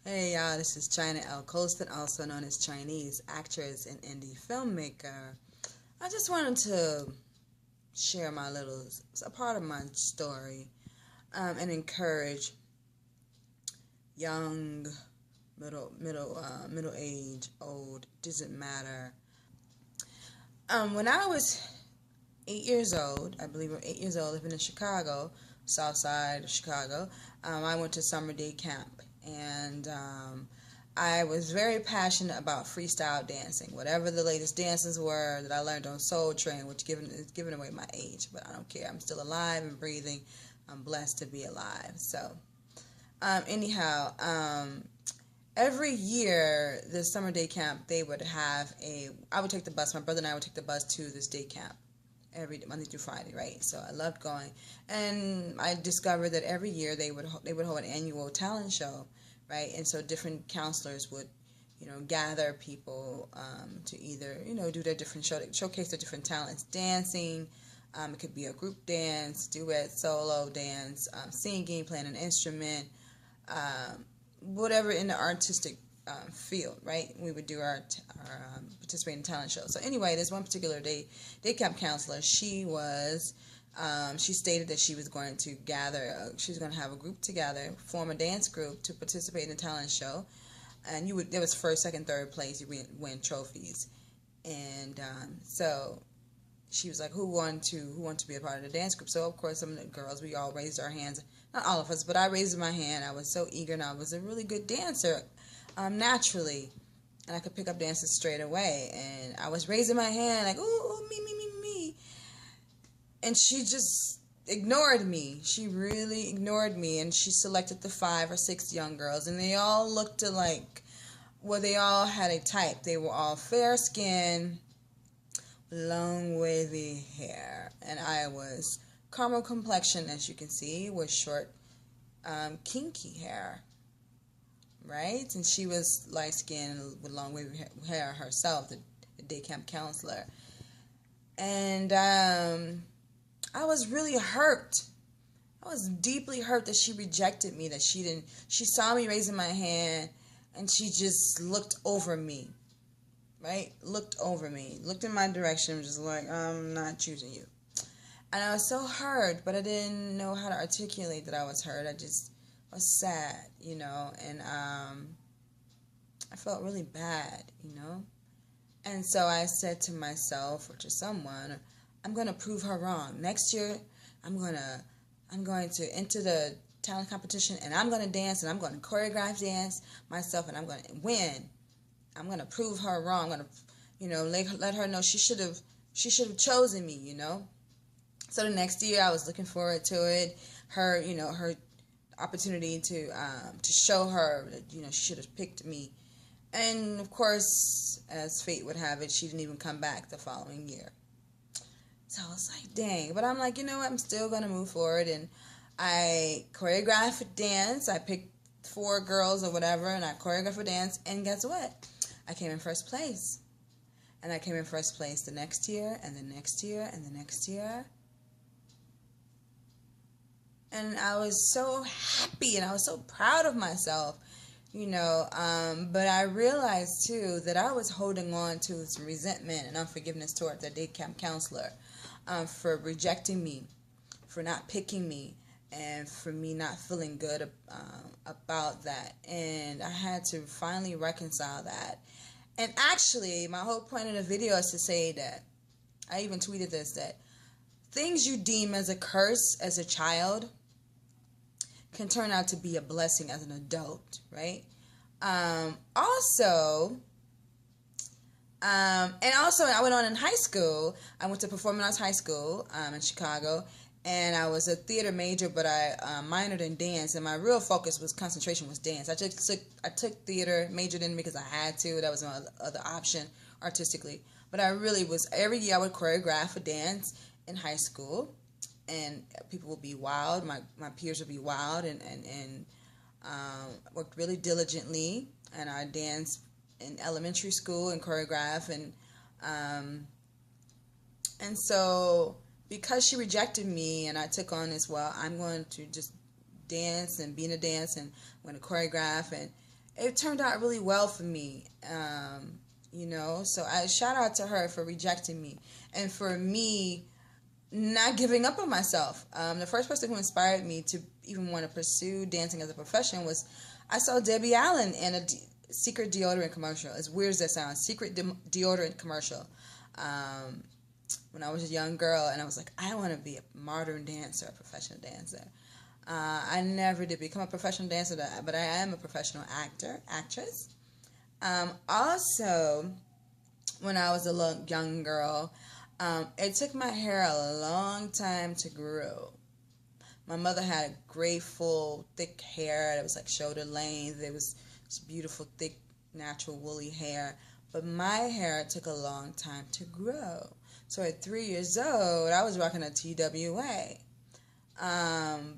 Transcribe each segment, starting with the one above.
Hey y'all, this is China L. Colston, also known as Chinese actress and indie filmmaker. I just wanted to share a part of my story, and encourage young, middle age, old, doesn't matter. When I was 8 years old, I believe I'm 8 years old, living in Chicago, SouthSide of Chicago, I went to summer day camp, and I was very passionate about freestyle dancing. Whatever the latest dances were that I learned on Soul Train, which is giving away my age, but I don't care. I'm still alive and breathing. I'm blessed to be alive. So, anyhow, every year, this summer day camp, they would have I would take the bus, my brother and I would take the bus to this day camp every Monday through Friday, right? So I loved going, and I discovered that every year they would hold an annual talent show, right? And so different counselors would, gather people to either, do their different showcase their different talents, dancing. It could be a group dance, duet, solo dance, singing, playing an instrument, whatever in the artistic field, right? We would do our participating talent show. So anyway, this one particular day camp counselor, she stated that she was going to she was going to have a group together, form a dance group to participate in the talent show, and there was first, second, third place, you win trophies, and so she was like, who wanted to be a part of the dance group? So of course, some of the girls, we all raised our hands. Not all of us, but I raised my hand. I was so eager, and I was a really good dancer, naturally, and I could pick up dances straight away. And I was raising my hand like, ooh, me, me, me, me. And she just ignored me. She really ignored me, and she selected the 5 or 6 young girls, and they all looked alike. Well, they all had a type. They were all fair skinned, long wavy hair, and I was caramel complexion, as you can see, with short, kinky hair, right? And she was light skinned with long wavy hair herself, the day camp counselor. And I was really hurt. I was deeply hurt that she rejected me, that she saw me raising my hand, and she just looked over me. Right? Looked over me, looked in my direction, just like, I'm not choosing you. And I was so hurt, but I didn't know how to articulate that I was hurt. I just was sad, and I felt really bad, And so I said to myself or to someone, I'm going to prove her wrong. Next year, I'm going to enter the talent competition, and I'm going to dance, and I'm going to choreograph dance myself, and I'm going to win. I'm going to prove her wrong. I'm going to, let her know she should have chosen me, So the next year I was looking forward to it. Her, her opportunity to show her that, she should have picked me. And of course, as fate would have it, she didn't even come back the following year. So I was like, dang. But I'm like, what? I'm still going to move forward. And I choreographed a dance. I picked 4 girls or whatever, and I choreographed a dance. And guess what? I came in first place. And I came in first place the next year, and the next year, and the next year. And I was so happy, and I was so proud of myself, but I realized, too, that I was holding on to some resentment and unforgiveness toward the day camp counselor for rejecting me, for not picking me, and for me not feeling good about that. And I had to finally reconcile that. And actually, my whole point of the video is to say that, I even tweeted this, that things you deem as a curse as a child can turn out to be a blessing as an adult, right? Also, I went on in high school. I went to Performing Arts High School in Chicago, and I was a theater major, but I minored in dance, and my real concentration was dance. I took theater, majored in because I had to. That was my other option artistically. But I really was, every year I would choreograph a dance in high school, and people would be wild. My peers would be wild, and worked really diligently, and I danced in elementary school and choreograph, and so because she rejected me, and I took on as well, I'm going to just dance and be in a dance, and I'm going to choreograph, and it turned out really well for me. So I shout out to her for rejecting me and for me not giving up on myself. The first person who inspired me to even want to pursue dancing as a profession was I saw Debbie Allen in a secret deodorant commercial. As weird as that sounds, secret deodorant commercial. When I was a young girl, and I was like, I want to be a modern dancer, a professional dancer. I never did become a professional dancer, but I am a professional actress. Also, when I was a young girl, it took my hair a long time to grow. My mother had great, full, thick hair. It was like shoulder length. It was just beautiful, thick, natural, woolly hair. But my hair took a long time to grow. So at 3 years old, I was rocking a TWA.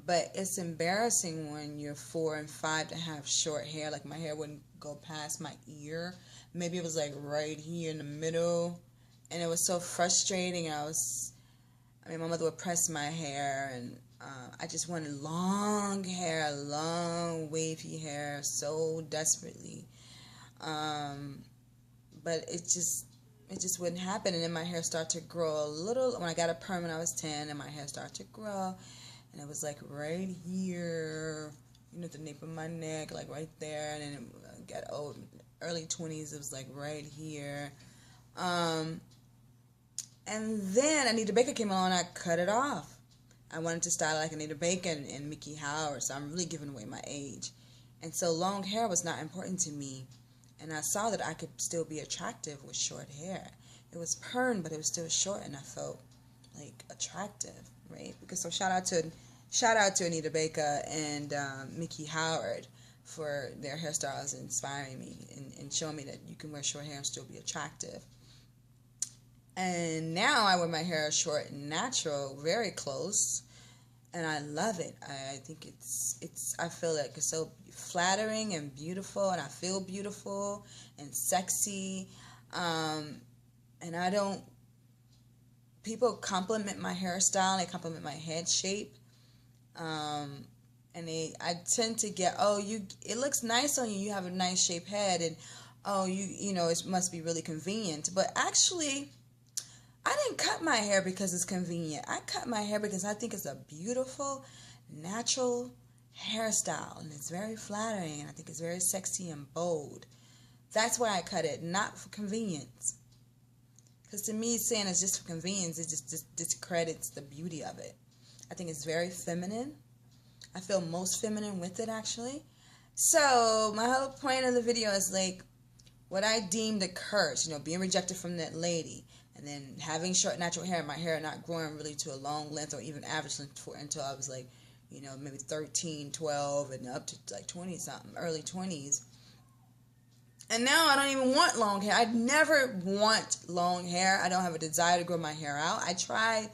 But it's embarrassing when you're 4 and 5 to have short hair. Like my hair wouldn't go past my ear. Maybe it was like right here in the middle. And it was so frustrating. My mother would press my hair, and I just wanted long hair, long wavy hair so desperately. But it just wouldn't happen. And then my hair started to grow a little. When I got a perm when I was 10, and my hair started to grow, and it was like right here, the nape of my neck, like right there. And then it got old, early 20s, it was like right here. And then Anita Baker came along, and I cut it off. I wanted to style like Anita Baker and Mickey Howard, so I'm really giving away my age. And so long hair was not important to me. And I saw that I could still be attractive with short hair. It was permed, but it was still short, and I felt like attractive, right? Because so shout out to Anita Baker and Mickey Howard for their hairstyles inspiring me and showing me that you can wear short hair and still be attractive. And now I wear my hair short and natural, very close, and I love it. I think I feel like it's so flattering and beautiful, and I feel beautiful and sexy. And people compliment my hairstyle, they compliment my head shape. And I tend to get, it looks nice on you, you have a nice shaped head, and it must be really convenient. But actually, I didn't cut my hair because it's convenient. I cut my hair because I think it's a beautiful, natural hairstyle, and it's very flattering, and I think it's very sexy and bold. That's why I cut it, not for convenience. Because to me, saying it's just for convenience, it just discredits the beauty of it. I think it's very feminine. I feel most feminine with it, actually. So my whole point of the video is like what I deemed a curse, being rejected from that lady. And then having short natural hair, my hair not growing really to a long length or even average length until I was like, maybe 13, 12, and up to like 20-something, early 20s. And now I don't even want long hair. I never want long hair. I don't have a desire to grow my hair out. I tried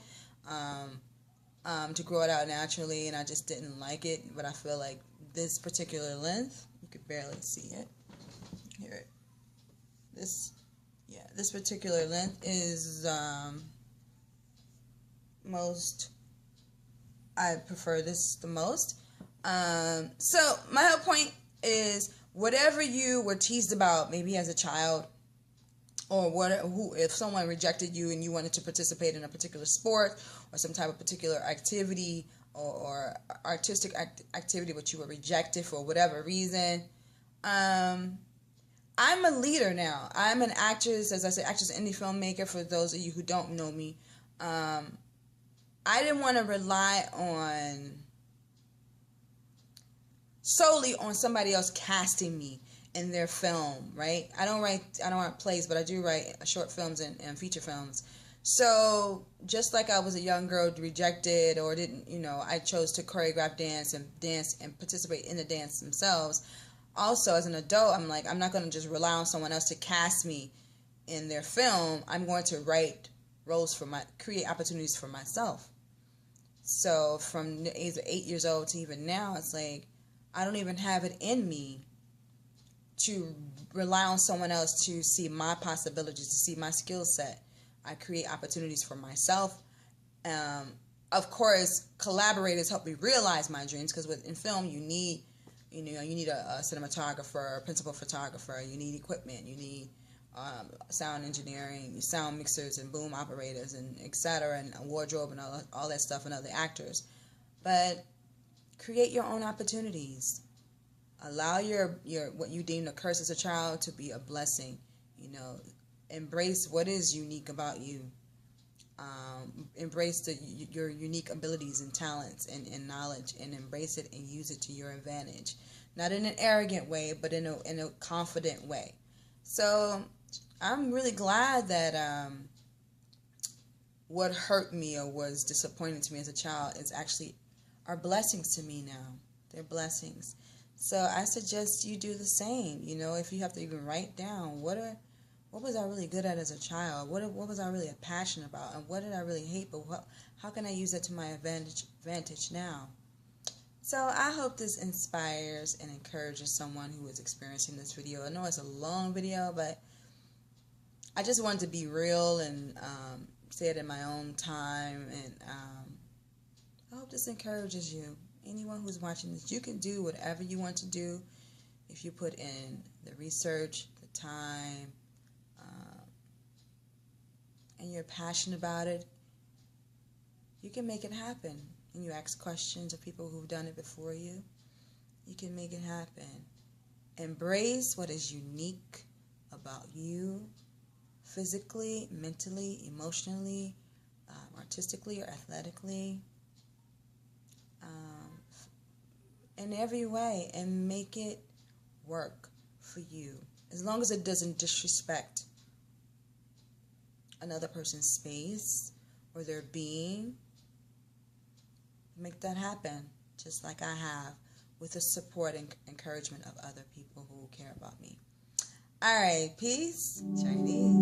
to grow it out naturally, and I just didn't like it. But I feel like this particular length, you could barely see it. Here, this particular length is I prefer this the most. So my whole point is whatever you were teased about, maybe as a child, or if someone rejected you and you wanted to participate in a particular sport or some type of particular activity or artistic activity, but you were rejected for whatever reason. I'm a leader now. I'm an actress, as I said, actress, indie filmmaker, for those of you who don't know me. I didn't want to rely solely on somebody else casting me in their film, right? I don't write plays, but I do write short films and feature films. So just like I was a young girl rejected or didn't, I chose to choreograph dance and participate in the dance themselves. Also, as an adult, I'm like, I'm not going to just rely on someone else to cast me in their film. I'm going to write roles create opportunities for myself. So from the age of 8 years old to even now, it's like, I don't even have it in me to rely on someone else to see my possibilities, to see my skill set. I create opportunities for myself. Of course, collaborators help me realize my dreams, because in film, you need You know, you need a cinematographer, a principal photographer. You need equipment. You need sound engineering, sound mixers, and boom operators, and etc., and a wardrobe, and all that stuff, and other actors. But create your own opportunities. Allow your what you deem a curse as a child to be a blessing. You know, embrace what is unique about you. Embrace your unique abilities and talents and knowledge, and embrace it and use it to your advantage. Not in an arrogant way, but in a confident way. So I'm really glad that what hurt me or was disappointing to me as a child is actually are blessings to me now. They're blessings. So I suggest you do the same. You know, if you have to even write down what was I really good at as a child? What was I really passionate about? And what did I really hate? But how can I use that to my advantage now? So I hope this inspires and encourages someone who is experiencing this video. I know it's a long video, but I just wanted to be real and say it in my own time. And I hope this encourages you. Anyone who's watching this, you can do whatever you want to do if you put in the research, the time, and you're passionate about it. You can make it happen. And you ask questions of people who've done it before you. You can make it happen. Embrace what is unique about you, physically, mentally, emotionally, artistically, or athletically, in every way, and make it work for you. As long as it doesn't disrespect another person's space or their being, make that happen, just like I have, with the support and encouragement of other people who care about me. All right, peace, Chinese.